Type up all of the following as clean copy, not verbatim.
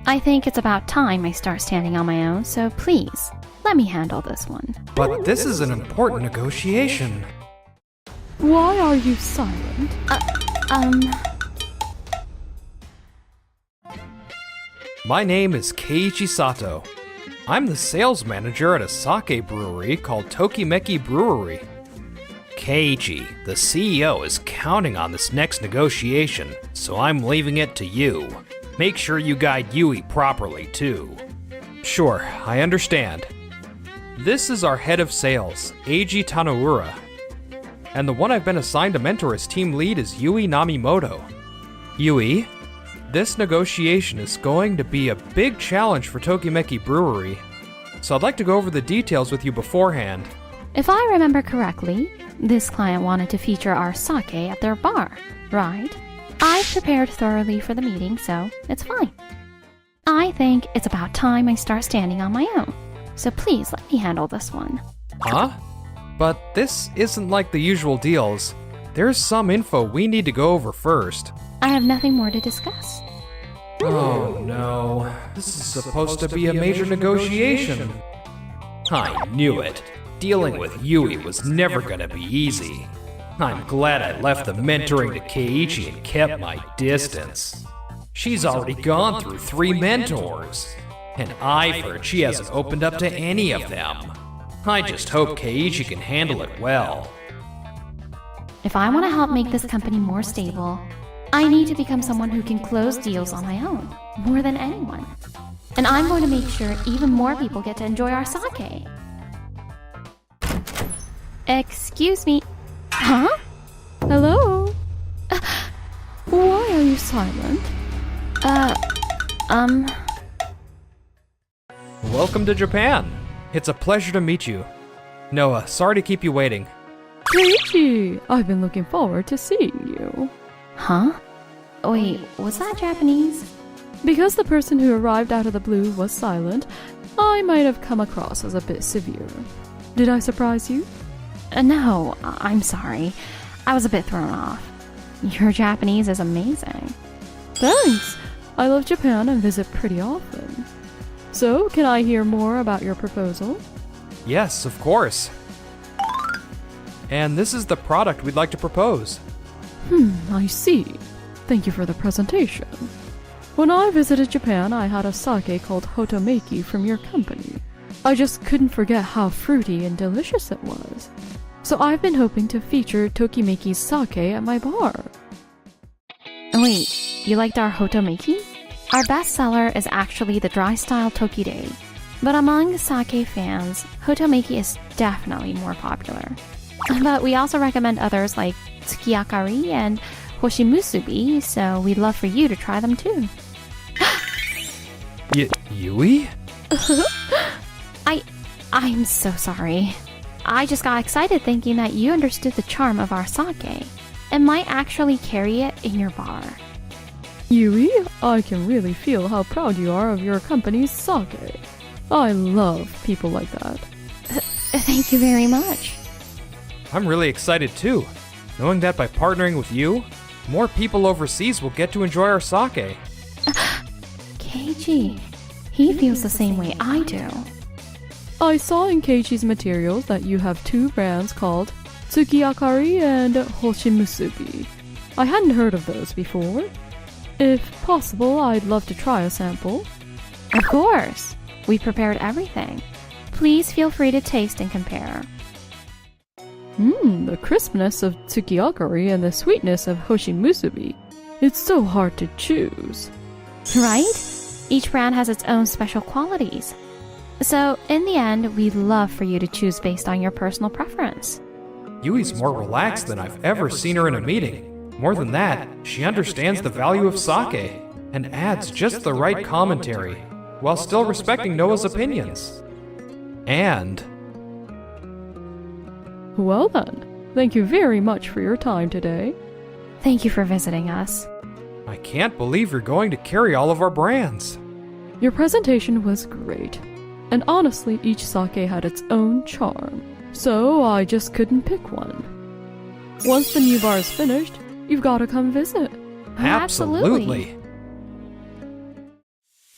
I think it's about time I start standing on my own, so please, let me handle this one. But this is an important negotiation. Why are you silent? My name is Keiichi Sato. I'm the sales manager at a sake brewery called Tokimeki Brewery. Keiichi, the CEO, is counting on this next negotiation, so I'm leaving it to you. Make sure you guide Yui properly, too. Sure, I understand. This is our head of sales, Eiji Tanaura. And the one I've been assigned to mentor as team lead is Yui Namimoto. Yui, this negotiation is going to be a big challenge for Tokimeki Brewery, so I'd like to go over the details with you beforehand. If I remember correctly, this client wanted to feature our sake at their bar, right? I've prepared thoroughly for the meeting, so it's fine. I think it's about time I start standing on my own, so please let me handle this one. Huh? But this isn't like the usual deals. There's some info we need to go over first. I have nothing more to discuss. Oh no, this is supposed to be a major negotiation. I knew it. Dealing with Yui was never gonna be easy. I'm glad I left the mentoring to Keiichi and kept my distance. She's already gone through 3 mentors, and I've heard she hasn't opened up to any of them. I just hope Keiichi can handle it well. If I want to help make this company more stable, I need to become someone who can close deals on my own, more than anyone. And I'm going to make sure even more people get to enjoy our sake. Excuse me. Huh? Hello? Why are you silent? Welcome to Japan. It's a pleasure to meet you. Noah, sorry to keep you waiting. Keiichi, I've been looking forward to seeing you. Huh? Wait, was that Japanese? Because the person who arrived out of the blue was silent, I might have come across as a bit severe. Did I surprise you? No, I'm sorry. I was a bit thrown off. Your Japanese is amazing. Thanks! I love Japan and visit pretty often. So, can I hear more about your proposal? Yes, of course. And this is the product we'd like to propose. I see. Thank you for the presentation. When I visited Japan, I had a sake called Hotomeki from your company. I just couldn't forget how fruity and delicious it was. So I've been hoping to feature Tokimeki's sake at my bar. Wait, you liked our Hotomeki? Our best seller is actually the dry-style Tokirei. But among sake fans, Hotomeki is definitely more popular. But we also recommend others like Tsukiakari and Hoshimusubi, so we'd love for you to try them too. Yui? I'm so sorry. I just got excited thinking that you understood the charm of our sake and might actually carry it in your bar. Yui, I can really feel how proud you are of your company's sake. I love people like that. Thank you very much. I'm really excited too, knowing that by partnering with you, more people overseas will get to enjoy our sake. Keiichi, he feels the same way I do. I saw in Keiichi's materials that you have 2 brands called Tsukiakari and Hoshimusubi. I hadn't heard of those before. If possible, I'd love to try a sample. Of course. We prepared everything. Please feel free to taste and compare. The crispness of Tsukiakari and the sweetness of Hoshimusubi. It's so hard to choose. Right? Each brand has its own special qualities. So, in the end, we'd love for you to choose based on your personal preference. Yui's more relaxed than I've ever seen her in a meeting. More than that, she understands the value of sake and adds just the right commentary, while still respecting Noah's opinions. And... Well then, thank you very much for your time today. Thank you for visiting us. I can't believe you're going to carry all of our brands. Your presentation was great. And honestly, each sake had its own charm, so I just couldn't pick one. Once the new bar is finished, you've got to come visit. Absolutely.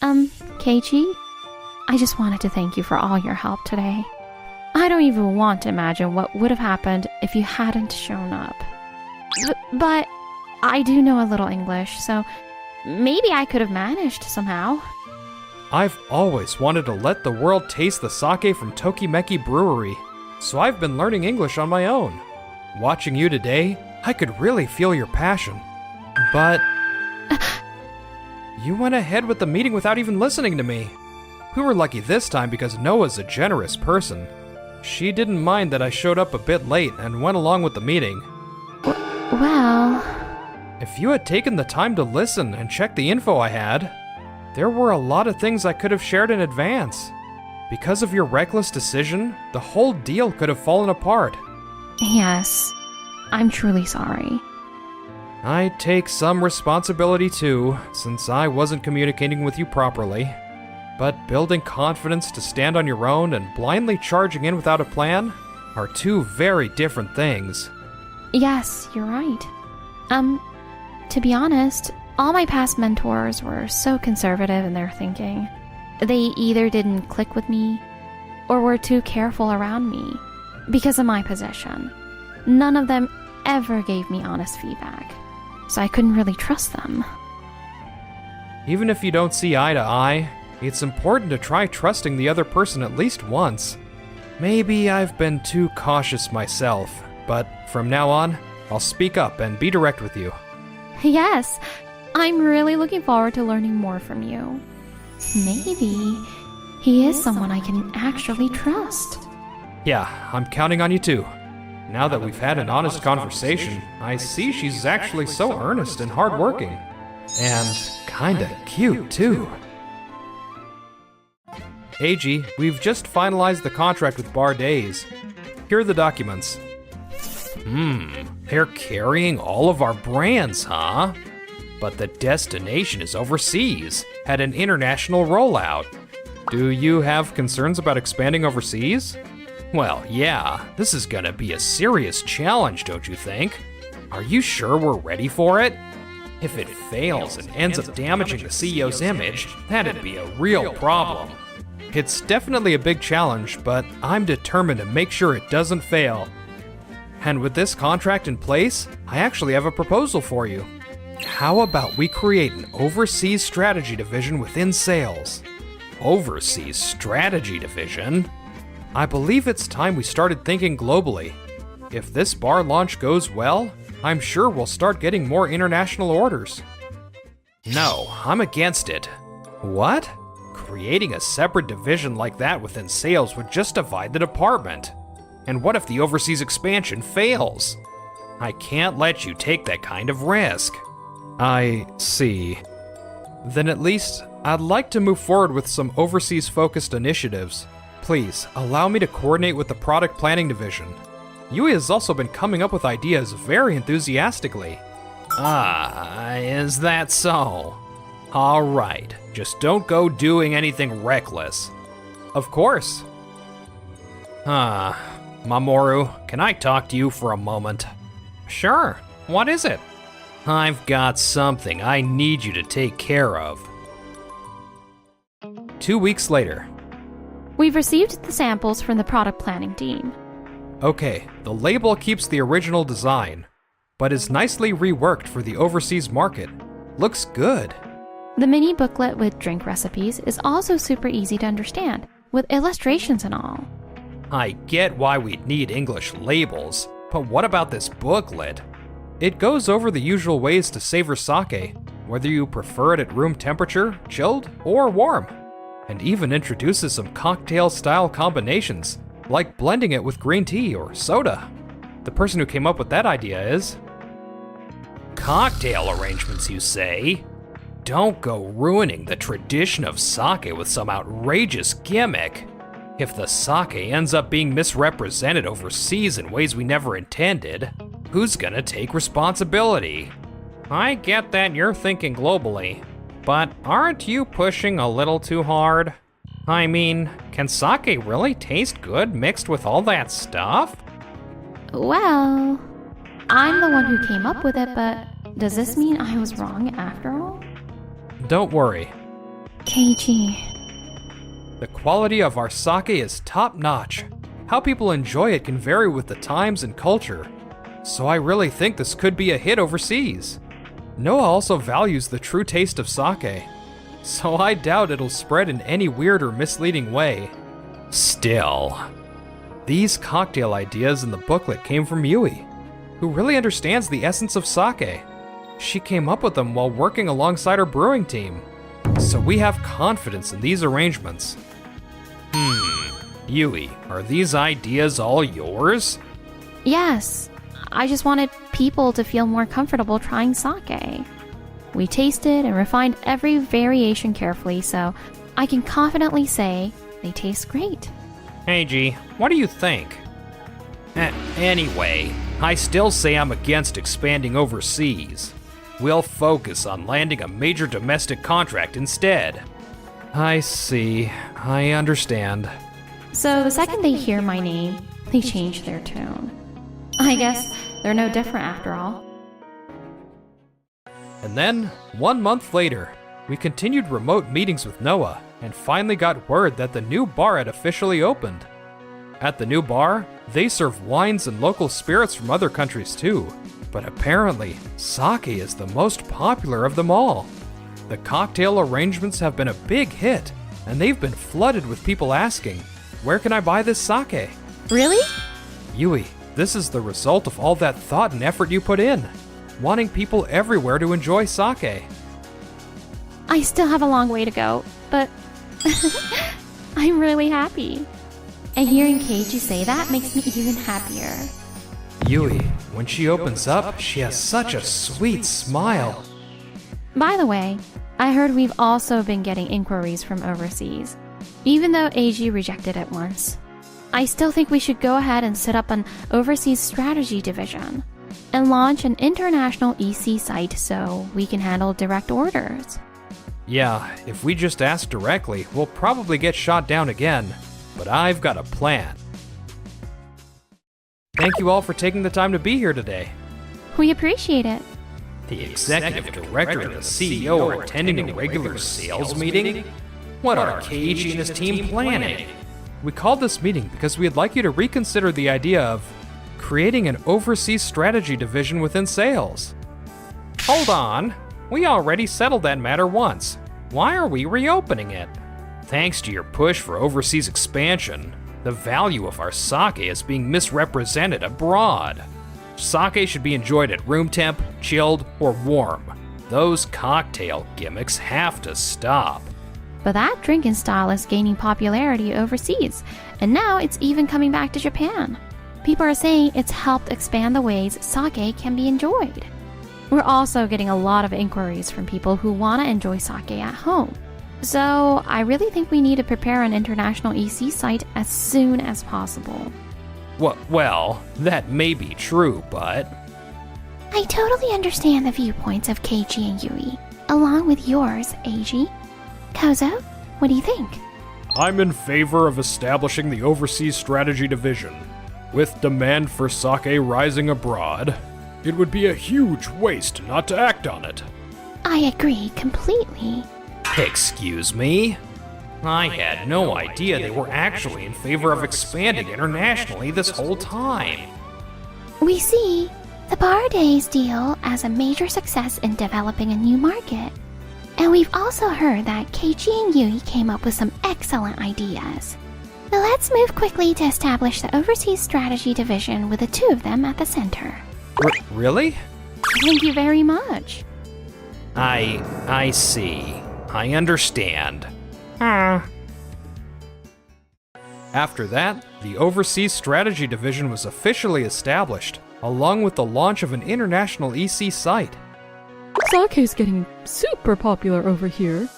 Keiichi, I just wanted to thank you for all your help today. I don't even want to imagine what would have happened if you hadn't shown up. But I do know a little English, so maybe I could have managed somehow. I've always wanted to let the world taste the sake from Tokimeki Brewery, so I've been learning English on my own. Watching you today, I could really feel your passion. But you went ahead with the meeting without even listening to me. We were lucky this time because Noah's a generous person. She didn't mind that I showed up a bit late and went along with the meeting. Well... If you had taken the time to listen and check the info I had, there were a lot of things I could have shared in advance. Because of your reckless decision, the whole deal could have fallen apart. Yes, I'm truly sorry. I take some responsibility too, since I wasn't communicating with you properly. But building confidence to stand on your own and blindly charging in without a plan are two very different things. Yes, you're right. To be honest, all my past mentors were so conservative in their thinking. They either didn't click with me, or were too careful around me because of my position. None of them ever gave me honest feedback, so I couldn't really trust them. Even if you don't see eye to eye, it's important to try trusting the other person at least once. Maybe I've been too cautious myself, but from now on, I'll speak up and be direct with you. Yes, I'm really looking forward to learning more from you. Maybe he is someone I can actually trust. Yeah, I'm counting on you too. Now that we've had an honest conversation, I see she's actually so earnest and hardworking. And kinda cute too. Eiji, we've just finalized the contract with Bar Days. Here are the documents. They're carrying all of our brands, huh? But the destination is overseas, at an international rollout. Do you have concerns about expanding overseas? Well, yeah, this is gonna be a serious challenge, don't you think? Are you sure we're ready for it? If it fails and ends up damaging the CEO's image, that'd be a real problem. It's definitely a big challenge, but I'm determined to make sure it doesn't fail. And with this contract in place, I actually have a proposal for you. How about we create an overseas strategy division within sales? Overseas strategy division? I believe it's time we started thinking globally. If this bar launch goes well, I'm sure we'll start getting more international orders. No, I'm against it. What? Creating a separate division like that within sales would just divide the department. And what if the overseas expansion fails? I can't let you take that kind of risk. I see. Then at least, I'd like to move forward with some overseas-focused initiatives. Please, allow me to coordinate with the product planning division. Yui has also been coming up with ideas very enthusiastically. Ah, is that so? Alright, just don't go doing anything reckless. Of course. Mamoru, can I talk to you for a moment? Sure, what is it? I've got something I need you to take care of. 2 weeks later. We've received the samples from the product planning team. Okay, the label keeps the original design, but is nicely reworked for the overseas market. Looks good. The mini booklet with drink recipes is also super easy to understand, with illustrations and all. I get why we'd need English labels, but what about this booklet? It goes over the usual ways to savor sake, whether you prefer it at room temperature, chilled, or warm, and even introduces some cocktail-style combinations, like blending it with green tea or soda. The person who came up with that idea is... Cocktail arrangements, you say? Don't go ruining the tradition of sake with some outrageous gimmick. If the sake ends up being misrepresented overseas in ways we never intended, who's gonna take responsibility? I get that you're thinking globally, but aren't you pushing a little too hard? I mean, can sake really taste good mixed with all that stuff? Well, I'm the one who came up with it, but does this mean I was wrong after all? Don't worry. Keiichi. The quality of our sake is top-notch. How people enjoy it can vary with the times and culture, so I really think this could be a hit overseas. Noah also values the true taste of sake, so I doubt it'll spread in any weird or misleading way. Still, these cocktail ideas in the booklet came from Yui, who really understands the essence of sake. She came up with them while working alongside her brewing team, so we have confidence in these arrangements. Yui, are these ideas all yours? Yes, I just wanted people to feel more comfortable trying sake. We tasted and refined every variation carefully, so I can confidently say they taste great. Hey G, what do you think? Anyway, I still say I'm against expanding overseas. We'll focus on landing a major domestic contract instead. I see. I understand. So the second they hear my name, they change their tone. I guess they're no different after all. And then, 1 month later, we continued remote meetings with Noah and finally got word that the new bar had officially opened. At the new bar, they serve wines and local spirits from other countries too, but apparently, sake is the most popular of them all. The cocktail arrangements have been a big hit, and they've been flooded with people asking, "Where can I buy this sake?" Really? Yui, this is the result of all that thought and effort you put in, wanting people everywhere to enjoy sake. I still have a long way to go, but I'm really happy. And hearing Keiichi say that makes me even happier. Yui, when she opens up, she has such a sweet smile. By the way, I heard we've also been getting inquiries from overseas, even though AG rejected it once. I still think we should go ahead and set up an overseas strategy division and launch an international EC site so we can handle direct orders. Yeah, if we just ask directly, we'll probably get shot down again, but I've got a plan. Thank you all for taking the time to be here today. We appreciate it. The executive director and the CEO are attending a regular sales meeting? What are Keiichi and his team planning? We called this meeting because we'd like you to reconsider the idea of creating an overseas strategy division within sales. Hold on, we already settled that matter once. Why are we reopening it? Thanks to your push for overseas expansion, the value of our sake is being misrepresented abroad. Sake should be enjoyed at room temp, chilled, or warm. Those cocktail gimmicks have to stop. But that drinking style is gaining popularity overseas, and now it's even coming back to Japan. People are saying it's helped expand the ways sake can be enjoyed. We're also getting a lot of inquiries from people who want to enjoy sake at home. So I really think we need to prepare an international EC site as soon as possible. Well, that may be true, but... I totally understand the viewpoints of Keiichi and Yui, along with yours, Eiji. Kozo, what do you think? I'm in favor of establishing the Overseas Strategy Division. With demand for sake rising abroad, it would be a huge waste not to act on it. I agree completely. Excuse me? I had no idea they were actually in favor of expanding internationally this whole time. We see the Bar Days deal as a major success in developing a new market. And we've also heard that Keiichi and Yui came up with some excellent ideas. Now let's move quickly to establish the Overseas Strategy Division with the two of them at the center. Really? Thank you very much. I see. I understand. After that, the Overseas Strategy Division was officially established, along with the launch of an international EC site. Sake's getting super popular over here.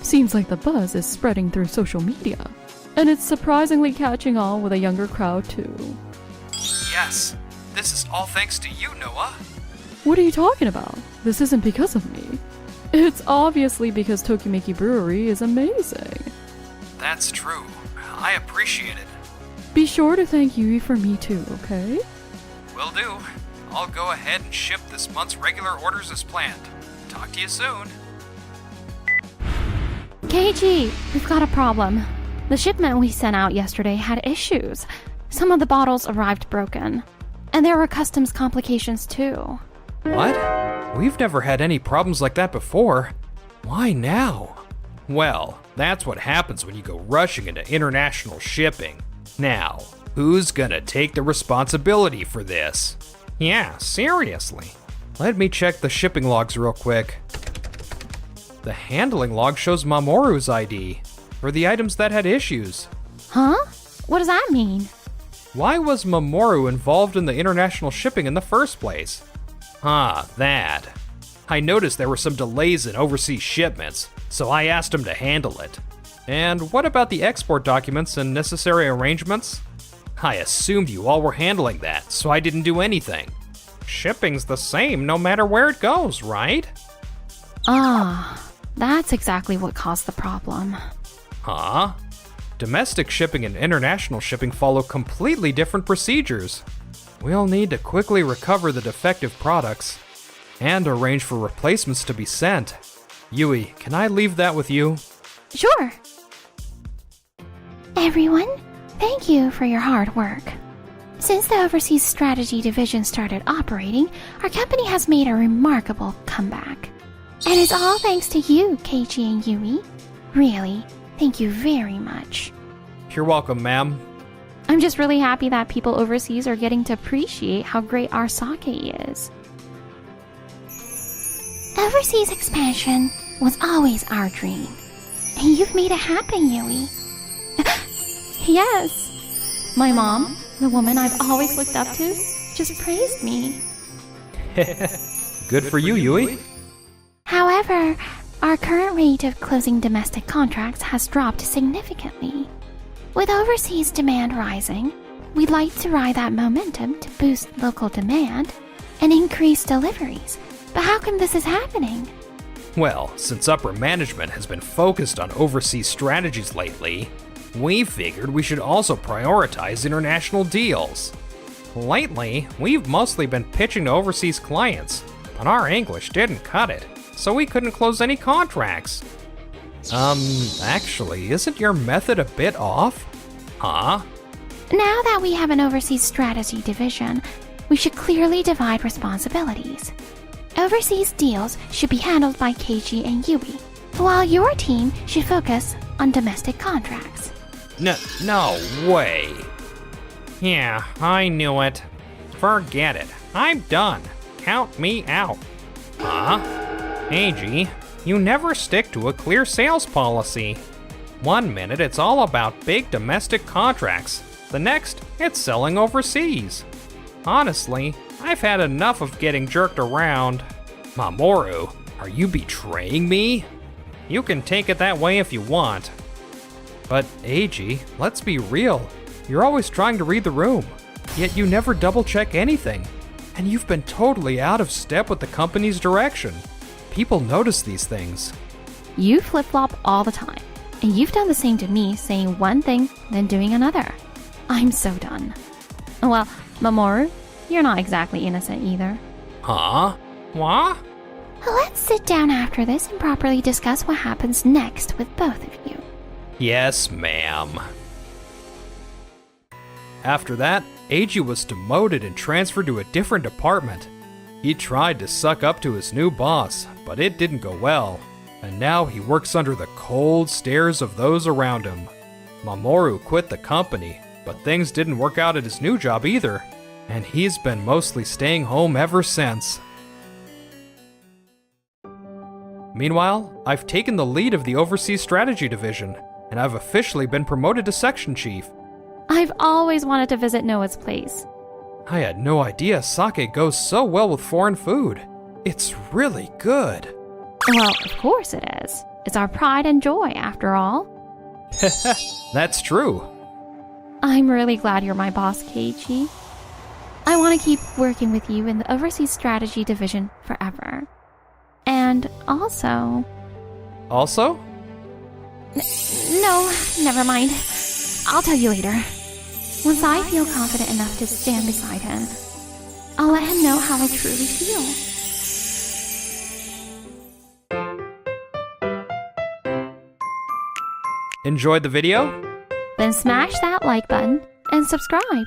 Seems like the buzz is spreading through social media. And it's surprisingly catching on with a younger crowd too. Yes, this is all thanks to you, Noah. What are you talking about? This isn't because of me. It's obviously because Tokimeki Brewery is amazing. That's true. I appreciate it. Be sure to thank Yui for me too, okay? Will do. I'll go ahead and ship this month's regular orders as planned. Talk to you soon. Keiichi, we've got a problem. The shipment we sent out yesterday had issues. Some of the bottles arrived broken. And there were customs complications too. What? We've never had any problems like that before. Why now? Well, that's what happens when you go rushing into international shipping. Now, who's gonna take the responsibility for this? Yeah, seriously. Let me check the shipping logs real quick. The handling log shows Mamoru's ID for the items that had issues. Huh? What does that mean? Why was Mamoru involved in the international shipping in the first place? That. I noticed there were some delays in overseas shipments, so I asked him to handle it. And what about the export documents and necessary arrangements? I assumed you all were handling that, so I didn't do anything. Shipping's the same no matter where it goes, right? That's exactly what caused the problem. Huh? Domestic shipping and international shipping follow completely different procedures. We'll need to quickly recover the defective products and arrange for replacements to be sent. Yui, can I leave that with you? Sure. Everyone, thank you for your hard work. Since the Overseas Strategy Division started operating, our company has made a remarkable comeback. And it's all thanks to you, Keiichi and Yui. Really, thank you very much. You're welcome, ma'am. I'm just really happy that people overseas are getting to appreciate how great our sake is. Overseas expansion was always our dream. And you've made it happen, Yui. Yes. My mom, the woman I've always looked up to, just praised me. Good for you, Yui. However, our current rate of closing domestic contracts has dropped significantly. With overseas demand rising, we'd like to ride that momentum to boost local demand and increase deliveries. But how come this is happening? Well, since upper management has been focused on overseas strategies lately, we figured we should also prioritize international deals. Lately, we've mostly been pitching to overseas clients, but our English didn't cut it, so we couldn't close any contracts. Actually, isn't your method a bit off? Huh? Now that we have an overseas strategy division, we should clearly divide responsibilities. Overseas deals should be handled by Keiichi and Yui, while your team should focus on domestic contracts. No way. Yeah, I knew it. Forget it. I'm done. Count me out. Huh? Eiji, you never stick to a clear sales policy. 1 minute it's all about big domestic contracts. The next, it's selling overseas. Honestly, I've had enough of getting jerked around. Mamoru, are you betraying me? You can take it that way if you want. But Eiji, let's be real. You're always trying to read the room, yet you never double-check anything. And you've been totally out of step with the company's direction. People notice these things. You flip-flop all the time, and you've done the same to me, saying one thing, then doing another. I'm so done. Well, Mamoru, you're not exactly innocent either. Huh? What? Let's sit down after this and properly discuss what happens next with both of you. Yes, ma'am. After that, Eiji was demoted and transferred to a different department. He tried to suck up to his new boss, but it didn't go well, and now he works under the cold stares of those around him. Mamoru quit the company, but things didn't work out at his new job either, and he's been mostly staying home ever since. Meanwhile, I've taken the lead of the Overseas Strategy Division, and I've officially been promoted to Section Chief. I've always wanted to visit Noah's place. I had no idea sake goes so well with foreign food. It's really good. Well, of course it is. It's our pride and joy, after all. That's true. I'm really glad you're my boss, Keiichi. I want to keep working with you in the Overseas Strategy Division forever. And also... Also? No, never mind. I'll tell you later. Once I feel confident enough to stand beside him, I'll let him know how I truly feel. Enjoyed the video? Then smash that like button and subscribe.